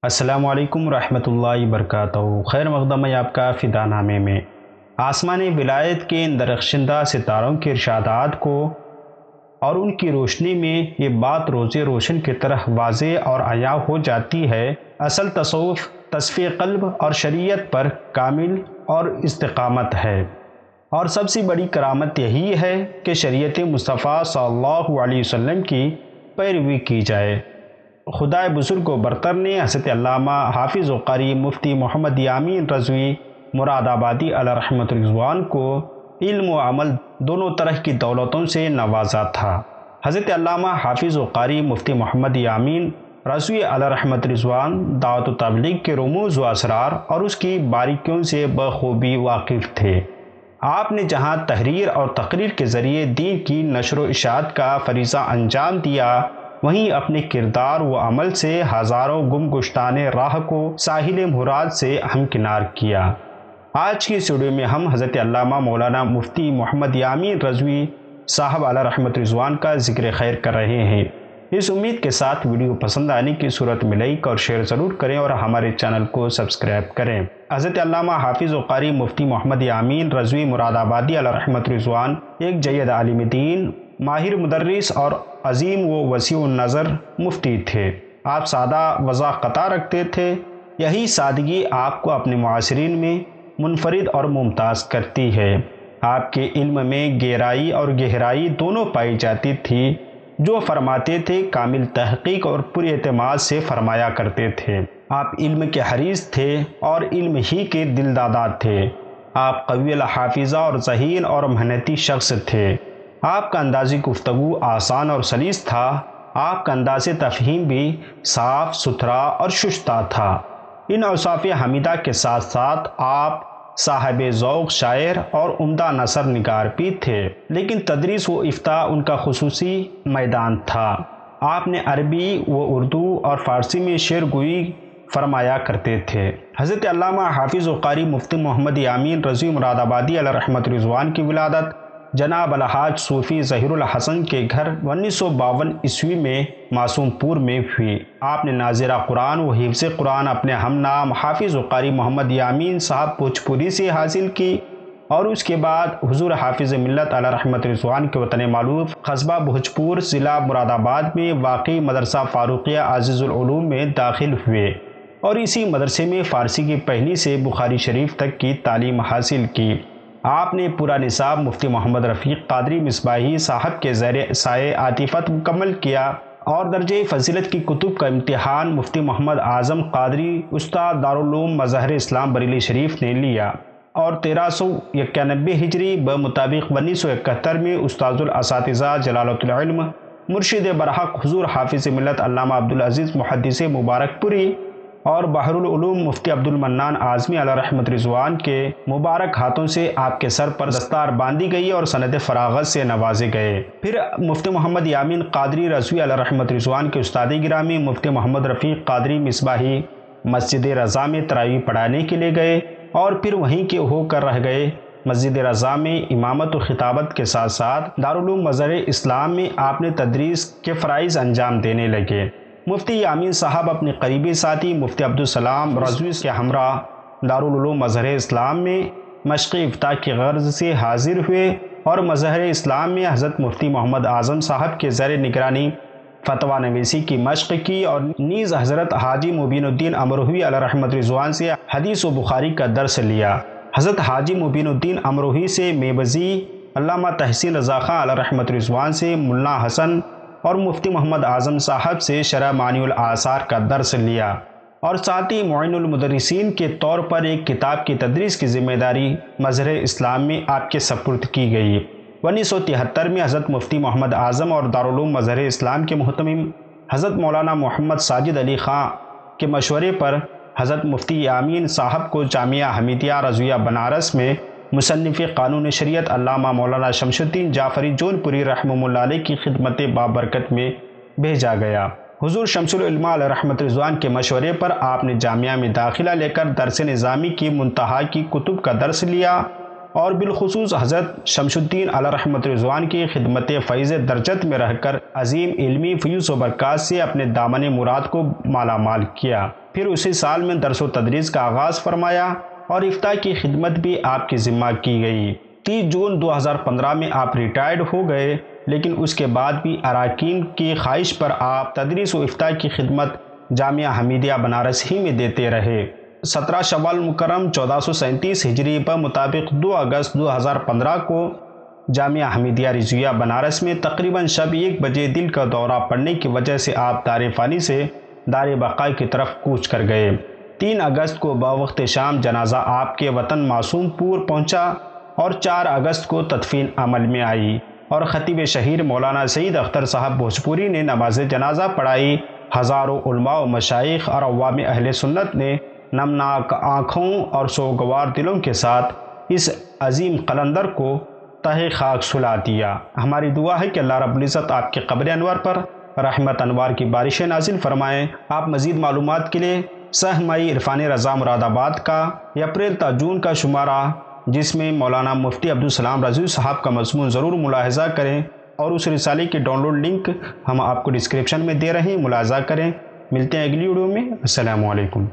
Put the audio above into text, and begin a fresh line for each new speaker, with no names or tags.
السلام علیکم ورحمۃ اللہ وبرکاتہ۔ خیر مقدم ہے آپ کا فدا نامے میں۔ آسمان ولایت کے ان درخشندہ ستاروں کے ارشادات کو اور ان کی روشنی میں یہ بات روز روشن کی طرح واضح اور عیاں ہو جاتی ہے، اصل تصوف تصفیہ قلب اور شریعت پر کامل اور استقامت ہے، اور سب سے بڑی کرامت یہی ہے کہ شریعت مصطفیٰ صلی اللہ علیہ وسلم کی پیروی کی جائے۔ خدائے بزرگ و برتر نے حضرت علامہ حافظ و قاری مفتی محمد یامین رضوی مراد آبادی علیہ رحمۃ رضوان کو علم و عمل دونوں طرح کی دولتوں سے نوازا تھا۔ حضرت علامہ حافظ و قاری مفتی محمد یامین رضوی علیہ رحمۃ رضوان دعوت و تبلیغ کے رموز و اسرار اور اس کی باریکیوں سے بخوبی واقف تھے۔ آپ نے جہاں تحریر اور تقریر کے ذریعے دین کی نشر و اشاعت کا فریضہ انجام دیا، وہیں اپنے کردار و عمل سے ہزاروں گم گشتان راہ کو ساحل مراد سے ہمکنار کیا۔ آج کی اس ویڈیو میں ہم حضرت علامہ مولانا مفتی محمد یامین رضوی صاحب علیہ رحمۃ رضوان کا ذکر خیر کر رہے ہیں۔ اس امید کے ساتھ ویڈیو پسند آنے کی صورت میں لائک اور شیئر ضرور کریں اور ہمارے چینل کو سبسکرائب کریں۔ حضرت علامہ حافظ و قاری مفتی محمد یامین رضوی مراد آبادی علیہ رحمۃ رضوان ایک جید عالم دین، ماہر مدرس اور عظیم و وسیع النظر مفتی تھے۔ آپ سادہ وضاحت رکھتے تھے، یہی سادگی آپ کو اپنے معاصرین میں منفرد اور ممتاز کرتی ہے۔ آپ کے علم میں گہرائی اور گہرائی دونوں پائی جاتی تھی، جو فرماتے تھے کامل تحقیق اور پر اعتماد سے فرمایا کرتے تھے۔ آپ علم کے حریص تھے اور علم ہی کے دل دادا تھے۔ آپ قوی الحافظہ اور ذہین اور محنتی شخص تھے۔ آپ کا انداز گفتگو آسان اور سلیس تھا۔ آپ کا انداز تفہیم بھی صاف ستھرا اور شستہ تھا۔ ان اوصاف حمیدہ کے ساتھ ساتھ آپ صاحب ذوق شاعر اور عمدہ نثر نگار بھی تھے، لیکن تدریس و افتاء ان کا خصوصی میدان تھا۔ آپ نے عربی و اردو اور فارسی میں شعر گوئی فرمایا کرتے تھے۔ حضرت علامہ حافظ و قاری مفتی محمد یامین رضوی مراد آبادی علیہ رحمۃ رضوان کی ولادت جناب الحاج صوفی ظہیر الحسن کے گھر 1952 عیسوی میں معصوم پور میں ہوئی۔ آپ نے ناظرہ قرآن و حفظ قرآن اپنے ہم نام حافظ و قاری محمد یامین صاحب بھوجپوری سے حاصل کی، اور اس کے بعد حضور حافظ ملت علیہ رحمۃ رضوان کے وطن معروف قصبہ بھوجپور ضلع مراد آباد میں واقع مدرسہ فاروقیہ عزیز العلوم میں داخل ہوئے، اور اسی مدرسے میں فارسی کی پہلی سے بخاری شریف تک کی تعلیم حاصل کی۔ آپ نے پورا نصاب مفتی محمد رفیق قادری مصباحی صاحب کے زیر سایہ عاطفت مکمل کیا، اور درجہ فضیلت کی کتب کا امتحان مفتی محمد اعظم قادری استاد دارالعلوم مظہر اسلام بریلی شریف نے لیا، اور 1391 ہجری بمطابق 1971 میں استاذ الاساتذہ جلالۃ العلم مرشد برحق حضور حافظ ملت علامہ عبدالعزیز محدث مبارک پوری اور بحر العلوم مفتی عبد المنان اعظمی علیہ رحمۃ رضوان کے مبارک ہاتھوں سے آپ کے سر پر دستار باندھی گئی اور سند فراغت سے نوازے گئے۔ پھر مفتی محمد یامین قادری رضوی علیہ رحمۃ رضوان کے استاد گرامی مفتی محمد رفیق قادری مصباحی مسجد رضا میں تراویح پڑھانے کے لیے گئے، اور پھر وہیں کے ہو کر رہ گئے۔ مسجد رضا میں امامت و خطابت کے ساتھ ساتھ دارالعلوم مظہر اسلام میں آپ نے تدریس کے فرائض انجام دینے لگے۔ مفتی یامین صاحب اپنے قریبی ساتھی مفتی عبدالسلام رضوی کے ہمراہ دارالعلوم مظہر اسلام میں مشق افتاء کی غرض سے حاضر ہوئے، اور مظہر اسلام میں حضرت مفتی محمد اعظم صاحب کے زیر نگرانی فتویٰ نویسی کی مشق کی، اور نیز حضرت حاجی مبین الدین امروہی علیہ رحمۃ رضوان سے حدیث و بخاری کا درس لیا۔ حضرت حاجی مبین الدین امروہی سے میبزی، علامہ تحسین رضا خان علیہ رحمۃ رضوان سے ملا حسن، اور مفتی محمد اعظم صاحب سے شرح معانی الاثار کا درس لیا، اور ساتھ ہی معین المدرسین کے طور پر ایک کتاب کی تدریس کی ذمہ داری مظہر اسلام میں آپ کے سپرد کی گئی۔ 1973 میں حضرت مفتی محمد اعظم اور دارالعلوم مظہر اسلام کے محتمم حضرت مولانا محمد ساجد علی خان کے مشورے پر حضرت مفتی یامین صاحب کو جامعہ حمیدیہ رضویہ بنارس میں مصنف قانون شریعت علامہ مولانا شمس الدین جعفری جون پوری رحمہ اللہ علیہ کی خدمت بابرکت میں بھیجا گیا۔ حضور شمس العلماء علیہ رحمۃ رضوان کے مشورے پر آپ نے جامعہ میں داخلہ لے کر درس نظامی کی منتہا کی کتب کا درس لیا، اور بالخصوص حضرت شمس الدین علیہ رحمت رضوان کی خدمت فیض درجت میں رہ کر عظیم علمی فیوز و برکات سے اپنے دامن مراد کو مالا مال کیا۔ پھر اسی سال میں درس و تدریس کا آغاز فرمایا اور افتاء کی خدمت بھی آپ کی ذمہ کی گئی۔ 30 جون 2015 میں آپ ریٹائرڈ ہو گئے، لیکن اس کے بعد بھی اراکین کی خواہش پر آپ تدریس و افتاء کی خدمت جامعہ حمیدیہ بنارس ہی میں دیتے رہے۔ 17 شوال مکرم 1437 ہجری پر مطابق 2 اگست 2015 کو جامعہ حمیدیہ رضویہ بنارس میں تقریباً شب 1 بجے دل کا دورہ پڑنے کی وجہ سے آپ دار فانی سے دار بقا کی طرف کوچ کر گئے۔ 3 اگست کو بوقت شام جنازہ آپ کے وطن معصوم پور پہنچا اور 4 اگست کو تدفین عمل میں آئی اور خطیب شہیر مولانا سعید اختر صاحب بھوجپوری نے نماز جنازہ پڑھائی۔ ہزاروں علماء و مشائخ اور عوام اہل سنت نے نمناک آنکھوں اور سوگوار دلوں کے ساتھ اس عظیم قلندر کو تہ خاک سلا دیا۔ ہماری دعا ہے کہ اللہ رب العزت آپ کے قبر انور پر رحمت انوار کی بارشیں نازل فرمائیں۔ آپ مزید معلومات کے لیے سہمائی عرفان رضا مراد آباد کا اپریل تا جون کا شمارہ، جس میں مولانا مفتی عبدالسلام رضوی صاحب کا مضمون ضرور ملاحظہ کریں، اور اس رسالے کی ڈاؤن لوڈ لنک ہم آپ کو ڈسکرپشن میں دے رہے ہیں، ملاحظہ کریں۔ ملتے ہیں اگلی ویڈیو میں۔ السلام علیکم۔